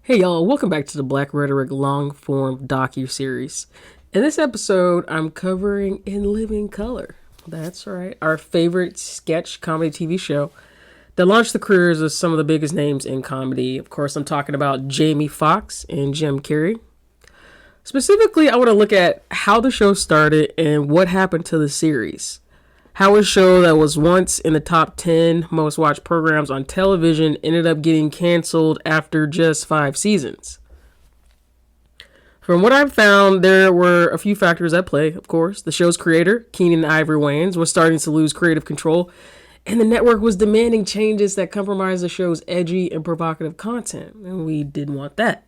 Hey y'all, welcome back to the Black Rhetoric long-form docu-series. In this episode, I'm covering In Living Color. That's right, our favorite sketch comedy TV show that launched the careers of some of the biggest names in comedy. Of course, I'm talking about Jamie Foxx and Jim Carrey. Specifically, I want to look at how the show started and what happened to the series. How a show that was once in the top 10 most watched programs on television ended up getting canceled after just 5 seasons. From what I've found, there were a few factors at play, of course. The show's creator, Keenan Ivory Wayans, was starting to lose creative control, and the network was demanding changes that compromised the show's edgy and provocative content, and we didn't want that.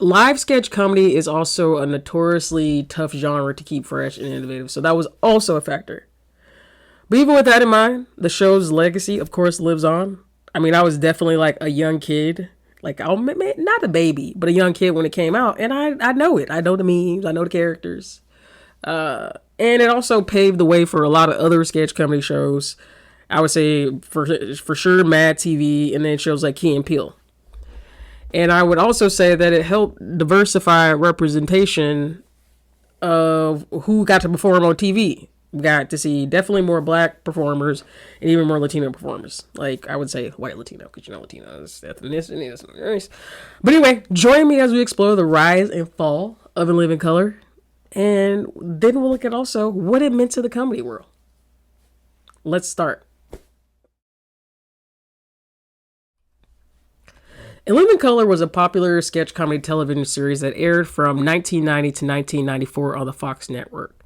Live sketch comedy is also a notoriously tough genre to keep fresh and innovative, so that was also a factor. But even with that in mind, the show's legacy, of course, lives on. I mean, I was definitely like a young kid, like not a baby, but a young kid when it came out, and I know it. I know the memes, I know the characters, and it also paved the way for a lot of other sketch comedy shows. I would say for sure Mad TV, and then shows like Key and Peele. And I would also say that it helped diversify representation of who got to perform on TV. We got to see definitely more black performers and even more Latino performers. Like, I would say white Latino, because Latino is ethnicity. Is nice. But anyway, join me as we explore the rise and fall of In Living Color. And then we'll look at also what it meant to the comedy world. Let's start. In Living Color was a popular sketch comedy television series that aired from 1990 to 1994 on the Fox network.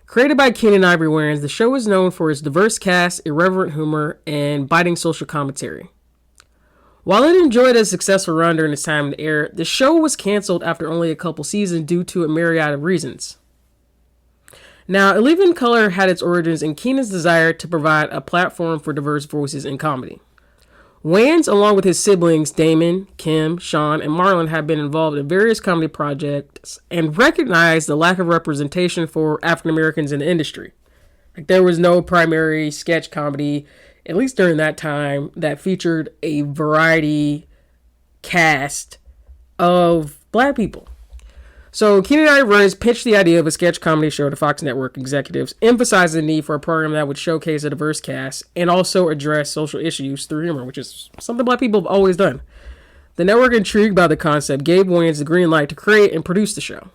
Created by Keenan Ivory Wayans, the show is known for its diverse cast, irreverent humor, and biting social commentary. While it enjoyed a successful run during its time to air, the show was canceled after only a couple seasons due to a myriad of reasons. Now, In Living Color had its origins in Keenan's desire to provide a platform for diverse voices in comedy. Wayans, along with his siblings Damon, Kim, Sean, and Marlon, have been involved in various comedy projects and recognized the lack of representation for African Americans in the industry. Like, there was no primary sketch comedy, at least during that time, that featured a variety cast of black people. So Keenan Ivory Wayans pitched the idea of a sketch comedy show to Fox Network executives, emphasizing the need for a program that would showcase a diverse cast and also address social issues through humor, which is something black people have always done. The network, intrigued by the concept, gave Wayans the green light to create and produce the show.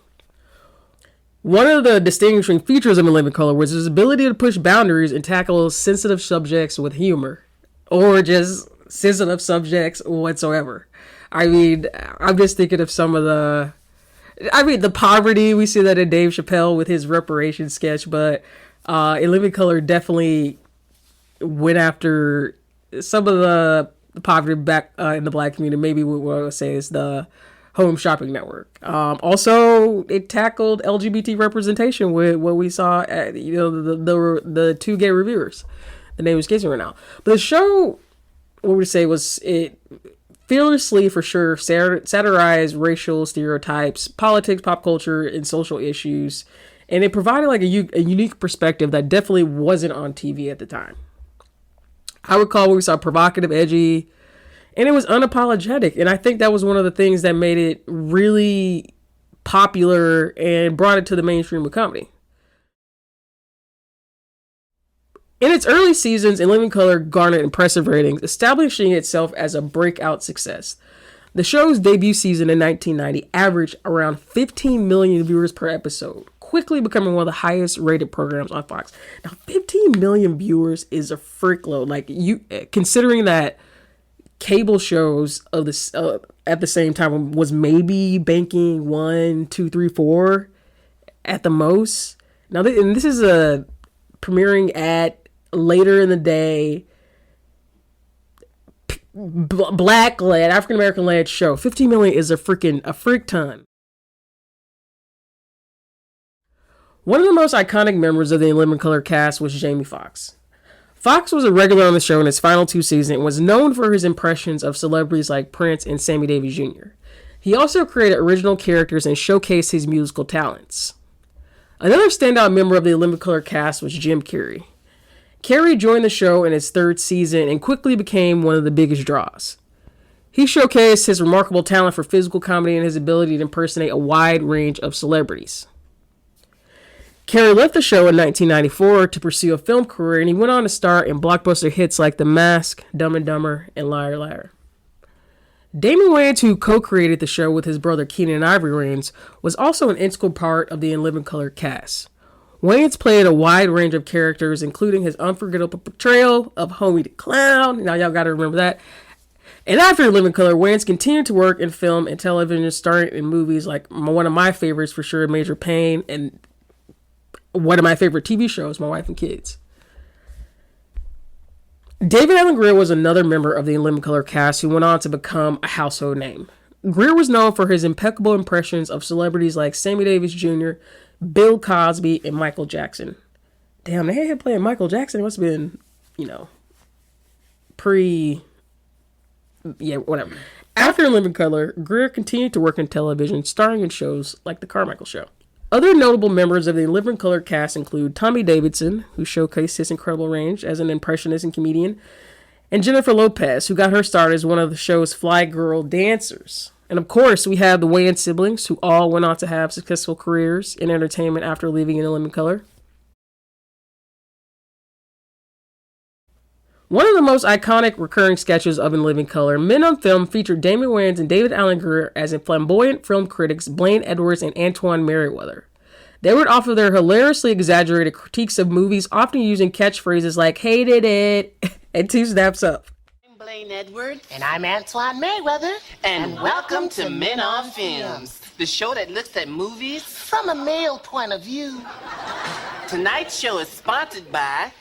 One of the distinguishing features of In Living Color was his ability to push boundaries and tackle sensitive subjects with humor, or just sensitive subjects whatsoever. I mean, I'm just thinking of some of the poverty, we see that in Dave Chappelle with his reparations sketch, but In Living Color definitely went after some of the poverty back in the black community. Maybe what I would say is the Home Shopping Network. Also, it tackled LGBT representation with what we saw at, the two gay reviewers. The name escapes me right now. But the show, what we say was it fearlessly, for sure, satirized racial stereotypes, politics, pop culture, and social issues, and it provided like a unique perspective that definitely wasn't on TV at the time. I would call what we saw provocative, edgy, and it was unapologetic, and I think that was one of the things that made it really popular and brought it to the mainstream of comedy. In its early seasons, In Living Color garnered impressive ratings, establishing itself as a breakout success. The show's debut season in 1990 averaged around 15 million viewers per episode, quickly becoming one of the highest rated programs on Fox. Now, 15 million viewers is a freak load. Like, you, considering that cable shows of this at the same time was maybe banking 1, 2, 3, 4 at the most. Now, and this is a premiering at later in the day, black-led, African-American-led show. 15 million is a freak ton. One of the most iconic members of the In Living Color cast was Jamie Foxx. Foxx was a regular on the show in its final 2 seasons and was known for his impressions of celebrities like Prince and Sammy Davis Jr. He also created original characters and showcased his musical talents. Another standout member of the In Living Color cast was Jim Carrey. Carrey joined the show in its 3rd season and quickly became one of the biggest draws. He showcased his remarkable talent for physical comedy and his ability to impersonate a wide range of celebrities. Carey left the show in 1994 to pursue a film career, and he went on to star in blockbuster hits like The Mask, Dumb and Dumber, and Liar Liar. Damon Wayans, who co-created the show with his brother Keenan Ivory Wayans, was also an integral part of the In Living Color cast. Wayans played a wide range of characters, including his unforgettable portrayal of Homie the Clown. Now y'all gotta remember that. And after In Living Color, Wayans continued to work in film and television, starring in movies like one of my favorites for sure, Major Payne, and one of my favorite TV shows, My Wife and Kids. David Alan Grier was another member of the In Living Color cast who went on to become a household name. Grier was known for his impeccable impressions of celebrities like Sammy Davis Jr., Bill Cosby, and Michael Jackson. Damn, they had playing Michael Jackson. It must have been, whatever. After In Living Color, Grier continued to work in television, starring in shows like The Carmichael Show. Other notable members of the In Living Color cast include Tommy Davidson, who showcased his incredible range as an impressionist and comedian, and Jennifer Lopez, who got her start as one of the show's Fly Girl dancers. And of course, we have the Wayans siblings, who all went on to have successful careers in entertainment after leaving In Living Color. One of the most iconic recurring sketches of In Living Color, Men on Film, featured Damon Wayans and David Alan Grier as flamboyant film critics Blaine Edwards and Antoine Merriweather. They would offer their hilariously exaggerated critiques of movies, often using catchphrases like "hated it" and "two snaps up." I'm Blaine Edwards. And I'm Antoine Merriweather. And welcome to Men on Films, the show that looks at movies from a male point of view. Tonight's show is sponsored by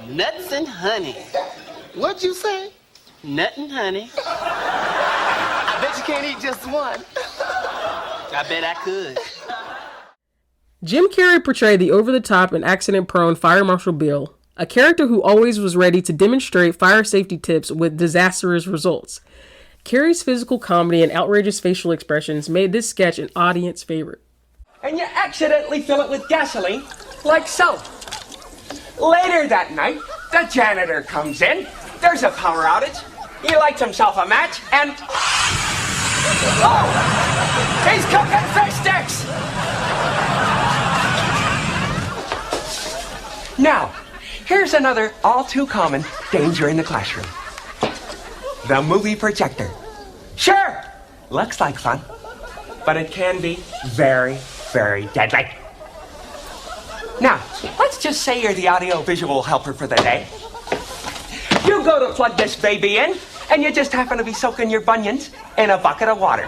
Nuts and Honey. What'd you say? Nut and honey. I bet you can't eat just one. I bet I could. Jim Carrey portrayed the over-the-top and accident-prone Fire Marshal Bill, a character who always was ready to demonstrate fire safety tips with disastrous results. Carrey's physical comedy and outrageous facial expressions made this sketch an audience favorite. And you accidentally fill it with gasoline, like so. Later that night, the janitor comes in. There's a power outage. He lights himself a match and... Oh! He's cooking fish sticks! Now, here's another all too common danger in the classroom. The movie projector. Sure, looks like fun, but it can be very, very deadly. Now, let's just say you're the audio-visual helper for the day. You go to plug this baby in, and you just happen to be soaking your bunions in a bucket of water.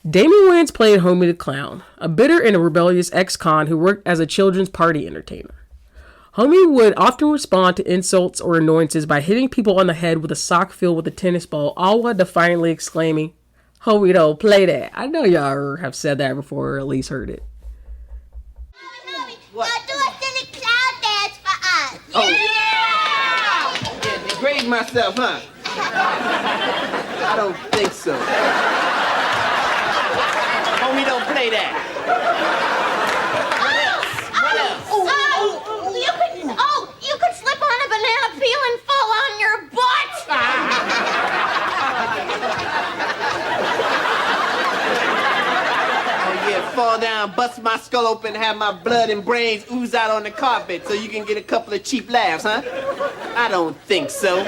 Damon Wayans played Homie the Clown, a bitter and a rebellious ex-con who worked as a children's party entertainer. Homie would often respond to insults or annoyances by hitting people on the head with a sock filled with a tennis ball, all while defiantly exclaiming, "Homie, don't play that." I know y'all have said that before, or at least heard it. What? Now do a silly clown dance for us. Oh. Yeah, degrade myself, huh? I don't think so. Homie, don't play that. What else? You could slip on a banana peel and fall on your butt. Fall down, bust my skull open, have my blood and brains ooze out on the carpet so you can get a couple of cheap laughs, huh? I don't think so.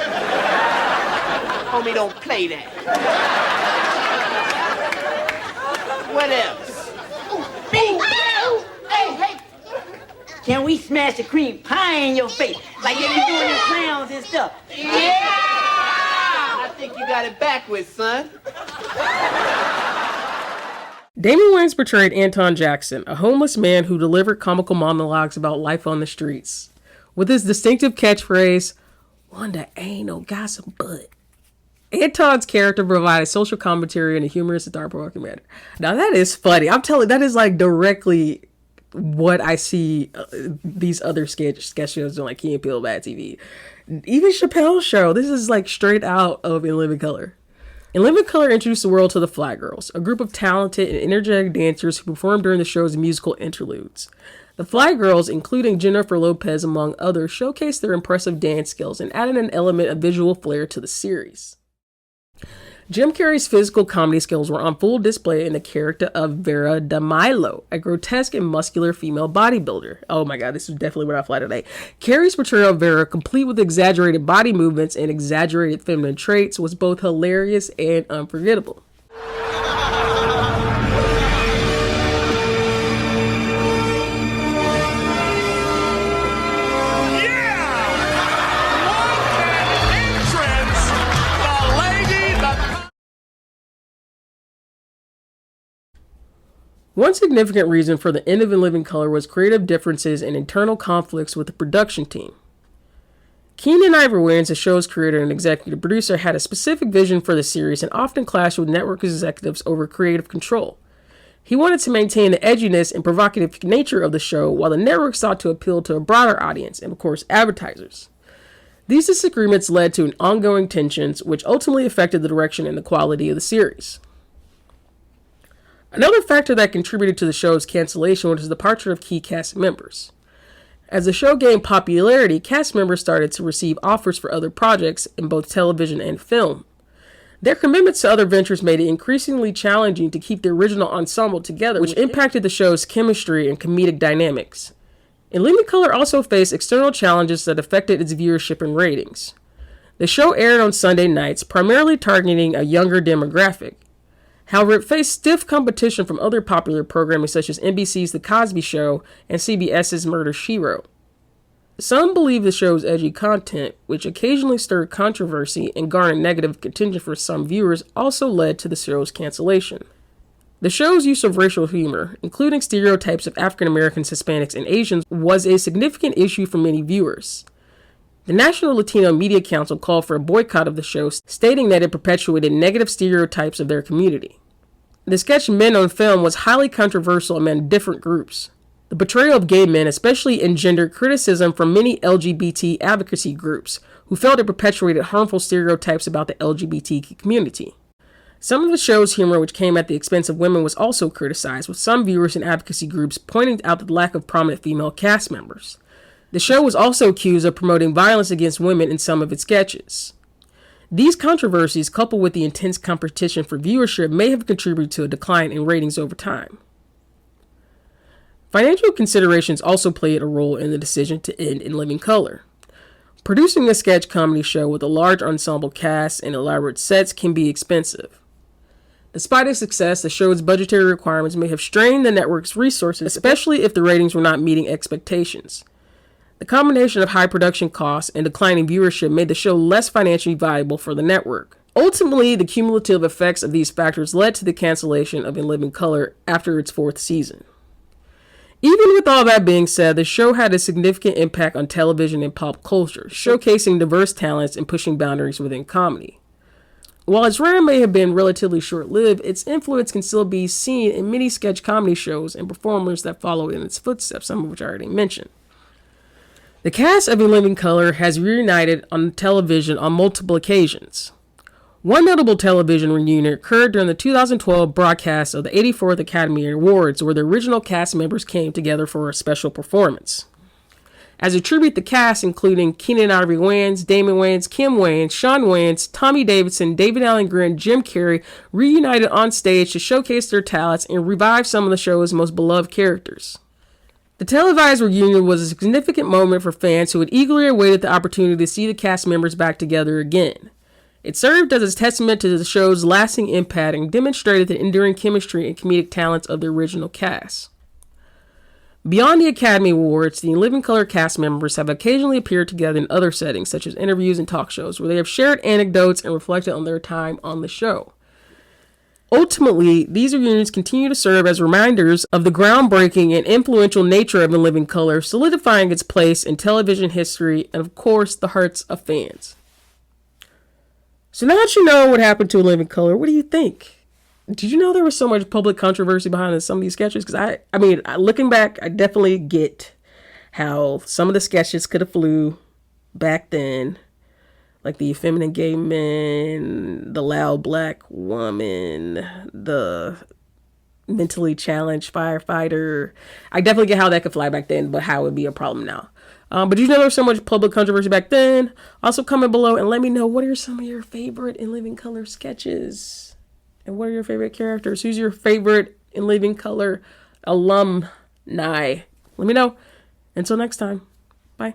Homie, don't play that. What else? Hey. Can we smash the cream pie in your face like they be doing in clowns and stuff? Yeah! I think you got it backwards, son. Damon Wayans portrayed Anton Jackson, a homeless man who delivered comical monologues about life on the streets. With his distinctive catchphrase, "Wonder ain't no gossip but." Anton's character provided social commentary in a humorous and thought-provoking manner. Now that is funny. I'm telling you, that is like directly what I see these other sketch shows doing, like Key and Peele, Bad TV. Even Chappelle's show, this is like straight out of In Living Color. In Living Color introduced the world to the Fly Girls, a group of talented and energetic dancers who performed during the show's musical interludes. The Fly Girls, including Jennifer Lopez among others, showcased their impressive dance skills and added an element of visual flair to the series. Jim Carrey's physical comedy skills were on full display in the character of Vera DeMilo, a grotesque and muscular female bodybuilder. Oh my god, this is definitely what I fly today. Carrey's portrayal of Vera, complete with exaggerated body movements and exaggerated feminine traits, was both hilarious and unforgettable. One significant reason for the end of In Living Color was creative differences and internal conflicts with the production team. Keenen Ivory Wayans, the show's creator and executive producer, had a specific vision for the series and often clashed with network executives over creative control. He wanted to maintain the edginess and provocative nature of the show, while the network sought to appeal to a broader audience and, of course, advertisers. These disagreements led to ongoing tensions, which ultimately affected the direction and the quality of the series. Another factor that contributed to the show's cancellation was the departure of key cast members. As the show gained popularity, cast members started to receive offers for other projects in both television and film. Their commitments to other ventures made it increasingly challenging to keep the original ensemble together, which impacted the show's chemistry and comedic dynamics. In Living Color also faced external challenges that affected its viewership and ratings. The show aired on Sunday nights, primarily targeting a younger demographic. However, it faced stiff competition from other popular programming such as NBC's The Cosby Show and CBS's Murder, She Wrote. Some believe the show's edgy content, which occasionally stirred controversy and garnered negative attention for some viewers, also led to the show's cancellation. The show's use of racial humor, including stereotypes of African Americans, Hispanics, and Asians, was a significant issue for many viewers. The National Latino Media Council called for a boycott of the show, stating that it perpetuated negative stereotypes of their community. The sketch Men on Film was highly controversial among different groups. The portrayal of gay men especially engendered criticism from many LGBT advocacy groups, who felt it perpetuated harmful stereotypes about the LGBT community. Some of the show's humor, which came at the expense of women, was also criticized, with some viewers and advocacy groups pointing out the lack of prominent female cast members. The show was also accused of promoting violence against women in some of its sketches. These controversies, coupled with the intense competition for viewership, may have contributed to a decline in ratings over time. Financial considerations also played a role in the decision to end In Living Color. Producing a sketch comedy show with a large ensemble cast and elaborate sets can be expensive. Despite its success, the show's budgetary requirements may have strained the network's resources, especially if the ratings were not meeting expectations. The combination of high production costs and declining viewership made the show less financially viable for the network. Ultimately, the cumulative effects of these factors led to the cancellation of In Living Color after its 4th season. Even with all that being said, the show had a significant impact on television and pop culture, showcasing diverse talents and pushing boundaries within comedy. While its run may have been relatively short-lived, its influence can still be seen in many sketch comedy shows and performers that followed in its footsteps, some of which I already mentioned. The cast of In Living Color has reunited on television on multiple occasions. One notable television reunion occurred during the 2012 broadcast of the 84th Academy Awards, where the original cast members came together for a special performance. As a tribute, the cast, including Keenen Ivory Wayans, Damon Wayans, Kim Wayans, Sean Wayans, Tommy Davidson, David Allen Greer, and Jim Carrey, reunited on stage to showcase their talents and revive some of the show's most beloved characters. The televised reunion was a significant moment for fans who had eagerly awaited the opportunity to see the cast members back together again. It served as a testament to the show's lasting impact and demonstrated the enduring chemistry and comedic talents of the original cast. Beyond the Academy Awards, the In Living Color cast members have occasionally appeared together in other settings, such as interviews and talk shows, where they have shared anecdotes and reflected on their time on the show. Ultimately, these reunions continue to serve as reminders of the groundbreaking and influential nature of In Living Color, solidifying its place in television history and, of course, the hearts of fans. So now that you know what happened to In Living Color, what do you think? Did you know there was so much public controversy behind some of these sketches? Because I mean, looking back, I definitely get how some of the sketches could have flew back then. like the effeminate gay men, the loud black woman, the mentally challenged firefighter. I definitely get how that could fly back then, but how it would be a problem now. But you know, there's so much public controversy back then. Also, comment below and let me know, what are some of your favorite In Living Color sketches? And what are your favorite characters? Who's your favorite In Living Color alumni? Let me know. Until next time, bye.